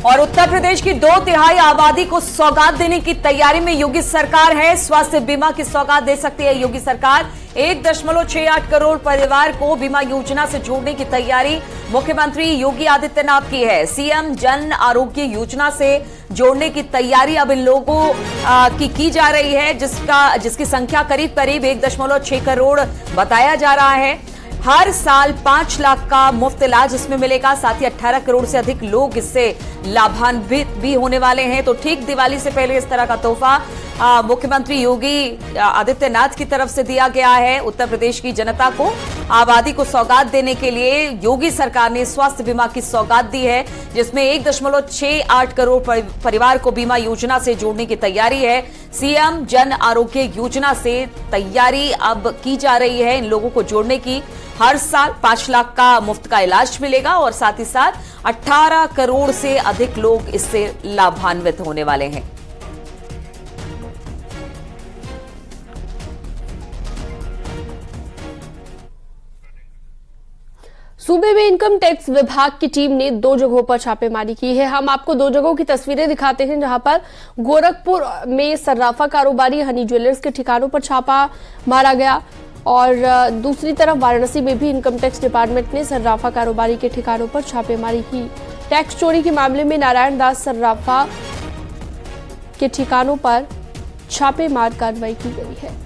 और उत्तर प्रदेश की 2/3 आबादी को सौगात देने की तैयारी में योगी सरकार है। स्वास्थ्य बीमा की सौगात दे सकती है योगी सरकार। 1.68 करोड़ परिवार को बीमा योजना से जोड़ने की तैयारी मुख्यमंत्री योगी आदित्यनाथ की है। सीएम जन आरोग्य योजना से जोड़ने की तैयारी अब इन लोगों की जा रही है, जिसकी संख्या करीब 1.6 करोड़ बताया जा रहा है। हर साल 5 लाख का मुफ्त इलाज इसमें मिलेगा। साथ ही 18 करोड़ से अधिक लोग इससे लाभान्वित भी होने वाले हैं। तो ठीक दिवाली से पहले इस तरह का तोहफा मुख्यमंत्री योगी आदित्यनाथ की तरफ से दिया गया है। उत्तर प्रदेश की जनता को आबादी को सौगात देने के लिए योगी सरकार ने स्वास्थ्य बीमा की सौगात दी है, जिसमें 1.68 करोड़ परिवार को बीमा योजना से जोड़ने की तैयारी है। सीएम जन आरोग्य योजना से तैयारी अब की जा रही है इन लोगों को जोड़ने की। हर साल 5 लाख का मुफ्त का इलाज मिलेगा और साथ ही साथ 18 करोड़ से अधिक लोग इससे लाभान्वित होने वाले हैं। सूबे में इनकम टैक्स विभाग की टीम ने 2 जगहों पर छापेमारी की है। हम आपको 2 जगहों की तस्वीरें दिखाते हैं, जहां पर गोरखपुर में सर्राफा कारोबारी हनी ज्वेलर्स के ठिकानों पर छापा मारा गया और दूसरी तरफ वाराणसी में भी इनकम टैक्स डिपार्टमेंट ने सर्राफा कारोबारी के ठिकानों पर छापेमारी की। टैक्स चोरी के मामले में नारायण दास सर्राफा के ठिकानों पर छापेमार कार्रवाई की गई है।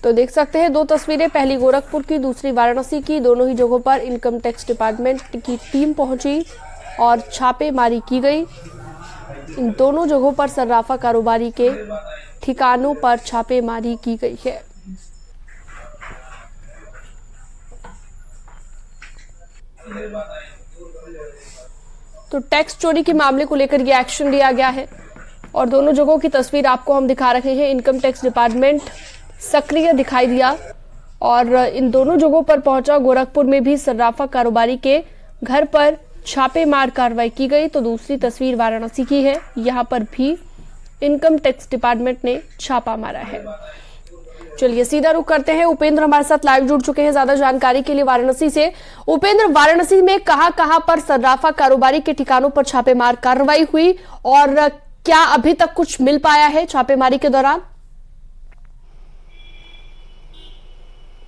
तो देख सकते हैं 2 तस्वीरें, पहली गोरखपुर की, दूसरी वाराणसी की। दोनों ही जगहों पर इनकम टैक्स डिपार्टमेंट की टीम पहुंची और छापेमारी की गई। इन दोनों जगहों पर सर्राफा कारोबारी के ठिकानों पर छापेमारी की गई है। तो टैक्स चोरी के मामले को लेकर यह एक्शन लिया गया है और दोनों जगहों की तस्वीर आपको हम दिखा रहे हैं। इनकम टैक्स डिपार्टमेंट सक्रिय दिखाई दिया और इन दोनों जगहों पर पहुंचा। गोरखपुर में भी सर्राफा कारोबारी के घर पर छापेमार कार्रवाई की गई। तो दूसरी तस्वीर वाराणसी की है, यहां पर भी इनकम टैक्स डिपार्टमेंट ने छापा मारा है। चलिए सीधा रुख करते हैं, उपेंद्र हमारे साथ लाइव जुड़ चुके हैं ज्यादा जानकारी के लिए वाराणसी से। उपेंद्र, वाराणसी में कहां पर सर्राफा कारोबारी के ठिकानों पर छापेमार कार्रवाई हुई और क्या अभी तक कुछ मिल पाया है छापेमारी के दौरान?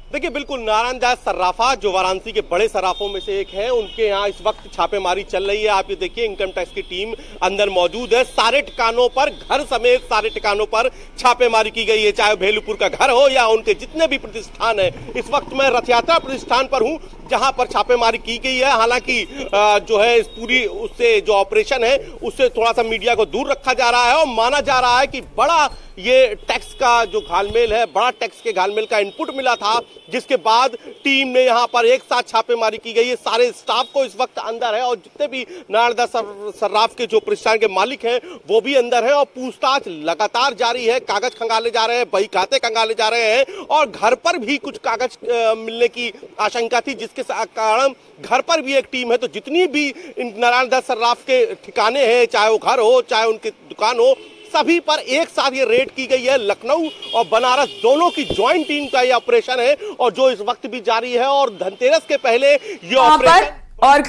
देखिए, बिल्कुल नारायण दास सर्राफा जो वाराणसी के बड़े सर्राफों में से एक है, उनके यहाँ इस वक्त छापेमारी चल रही है। आप ये देखिए, इनकम टैक्स की टीम अंदर मौजूद है। सारे ठिकानों पर, घर समेत सारे ठिकानों पर छापेमारी की गई है, चाहे भेलुपुर का घर हो या उनके जितने भी प्रतिष्ठान है। इस वक्त मैं रथ यात्रा प्रतिष्ठान पर हूँ, जहां पर छापेमारी की गई है। हालांकि जो है इस पूरी उससे जो ऑपरेशन है उससे थोड़ा सा मीडिया को दूर रखा जा रहा है और माना जा रहा है कि बड़ा ये टैक्स का जो घालमेल है, बड़ा टैक्स के घालमेल का इनपुट मिला था, जिसके बाद टीम ने यहां पर एक साथ छापेमारी की गई है। सारे स्टाफ को इस वक्त अंदर है और जितने भी नारायण दास सर्राफ के जो प्रतिष्ठान के मालिक हैं वो भी अंदर है और पूछताछ लगातार जारी है। कागज खंगाले जा रहे हैं, बही खाते खंगाले जा रहे हैं और घर पर भी कुछ कागज मिलने की आशंका थी, जिसके कारण घर पर भी एक टीम है। तो जितनी भी नारायण दास सर्राफ के ठिकाने हैं, चाहे वो घर हो चाहे उनकी दुकान हो, सभी पर एक साथ ये रेड की गई है। लखनऊ और बनारस दोनों की ज्वाइंट टीम का ये ऑपरेशन है और जो इस वक्त भी जारी है और धनतेरस के पहले ये ऑपरेशन। और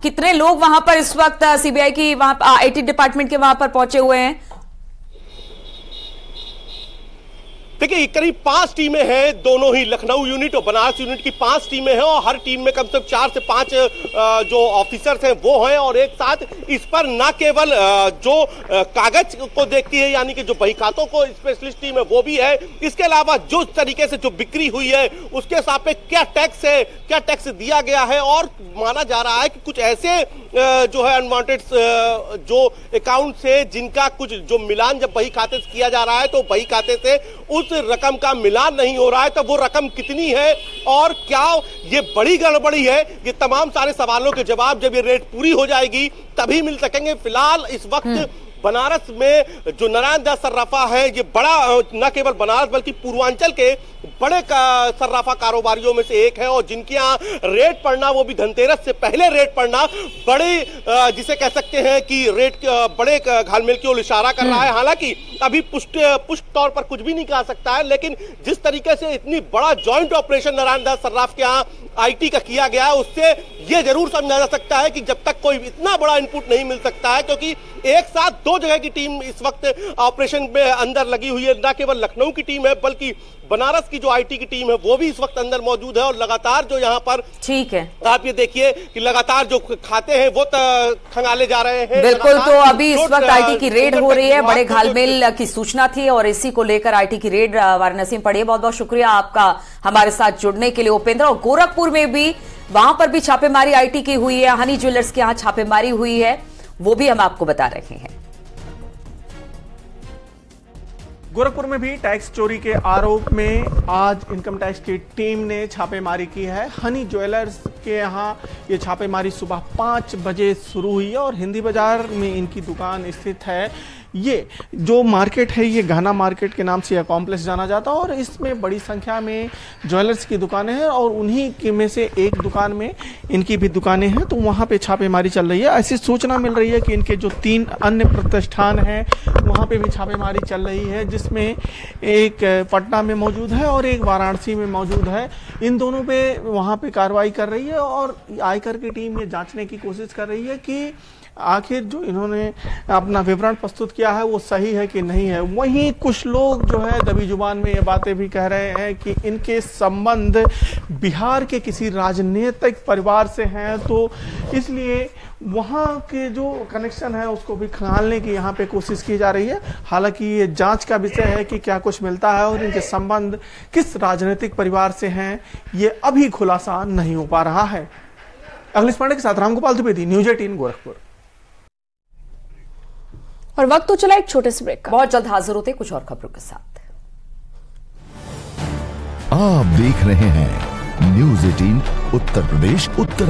कितने लोग वहां पर इस वक्त सीबीआई की वहां आईटी डिपार्टमेंट के वहां पर पहुंचे हुए हैं? देखिए, करीब 5 टीमें हैं, दोनों ही लखनऊ यूनिट और बनारस यूनिट की 5 टीमें हैं और हर टीम में कम से कम 4 से 5 जो ऑफिसर्स हैं वो हैं और एक साथ इस पर न केवल जो कागज को देखती है, यानी कि जो बहीखातों को स्पेशलिस्ट टीम है वो भी है, इसके अलावा जो तरीके से जो बिक्री हुई है उसके सापेक्ष क्या टैक्स है, क्या टैक्स दिया गया है। और माना जा रहा है कि कुछ ऐसे जो है अनवांटेड जो अकाउंट से जिनका कुछ जो मिलान जब बही खाते से किया जा रहा है तो बही खाते से उस रकम का मिलान नहीं हो रहा है, तो वो रकम कितनी है और क्या ये बड़ी गड़बड़ी है, ये तमाम सारे सवालों के जवाब जब ये रेड पूरी हो जाएगी तभी मिल सकेंगे। फिलहाल इस वक्त बनारस में जो नारायण दास सर्राफा है, ये बड़ा न केवल बनारस बल्कि पूर्वांचल के बड़े सर्राफा कारोबारियों में से एक है और जिनके यहाँ रेट पड़ना, वो भी धनतेरस से पहले रेट पड़ना बड़े जिसे कह सकते हैं कि रेट बड़े घालमेल की ओर इशारा कर रहा है। हालांकि अभी पुष्ट तौर पर कुछ भी नहीं कहा सकता है, लेकिन जिस तरीके से इतनी बड़ा जॉइंट ऑपरेशन नारायण दास सर्राफ के यहाँ आईटी का किया गया है, उससे यह जरूर समझा जा सकता है कि जब तक कोई इतना बड़ा इनपुट नहीं मिल सकता है, क्योंकि एक साथ दो जगह की टीम इस वक्त ऑपरेशन में अंदर लगी हुई है। न केवल लखनऊ की टीम है बल्कि बनारस की जो आईटी की टीम है वो भी इस वक्त अंदर मौजूद है और लगातार जो यहाँ पर ठीक है, आप ये देखिए कि लगातार जो खाते हैं वो खंगाले जा रहे हैं। बिल्कुल, तो अभी इस वक्त आईटी की रेड हो रही है, बड़े घालमेल की सूचना थी और इसी को लेकर आईटी की रेड वाराणसी में पड़ी है। बहुत बहुत शुक्रिया आपका हमारे साथ जुड़ने के लिए उपेंद्र। और गोरखपुर में भी, वहां पर भी छापेमारी आईटी की हुई है, हनी ज्वेलर्स के यहाँ छापेमारी हुई है, वो भी हम आपको बता रहे हैं। गोरखपुर में भी टैक्स चोरी के आरोप में आज इनकम टैक्स की टीम ने छापेमारी की है। हनी ज्वेलर्स के यहाँ ये छापेमारी सुबह 5 बजे शुरू हुई है और हिंदी बाजार में इनकी दुकान स्थित है। ये जो मार्केट है, ये गहना मार्केट के नाम से यह कॉम्प्लेक्स जाना जाता है और इसमें बड़ी संख्या में ज्वेलर्स की दुकानें हैं और उन्हीं में से एक दुकान में इनकी भी दुकानें हैं, तो वहाँ पे छापेमारी चल रही है। ऐसी सूचना मिल रही है कि इनके जो 3 अन्य प्रतिष्ठान हैं वहाँ पे भी छापेमारी चल रही है, जिसमें एक पटना में मौजूद है और एक वाराणसी में मौजूद है। इन दोनों पे वहाँ पे कार्रवाई कर रही है और आयकर की टीम ये जांचने की कोशिश कर रही है कि आखिर जो इन्होंने अपना विवरण प्रस्तुत किया है वो सही है कि नहीं है। वहीं कुछ लोग जो है दबी जुबान में ये बातें भी कह रहे हैं कि इनके संबंध बिहार के किसी राजनीतिक परिवार से हैं, तो इसलिए वहाँ के जो कनेक्शन है उसको भी खंगालने की यहाँ पे कोशिश की जा रही है। हालांकि ये जांच का विषय है कि क्या कुछ मिलता है और इनके संबंध किस राजनीतिक परिवार से हैं, ये अभी खुलासा नहीं हो पा रहा है। अखिलेश पांडे के साथ रामगोपाल द्विवेदी, न्यूज 18 गोरखपुर। और वक्त तो चला एक छोटे से ब्रेक का। बहुत जल्द हाजिर होते कुछ और खबरों के साथ। आप देख रहे हैं न्यूज 18 उत्तर प्रदेश उत्तर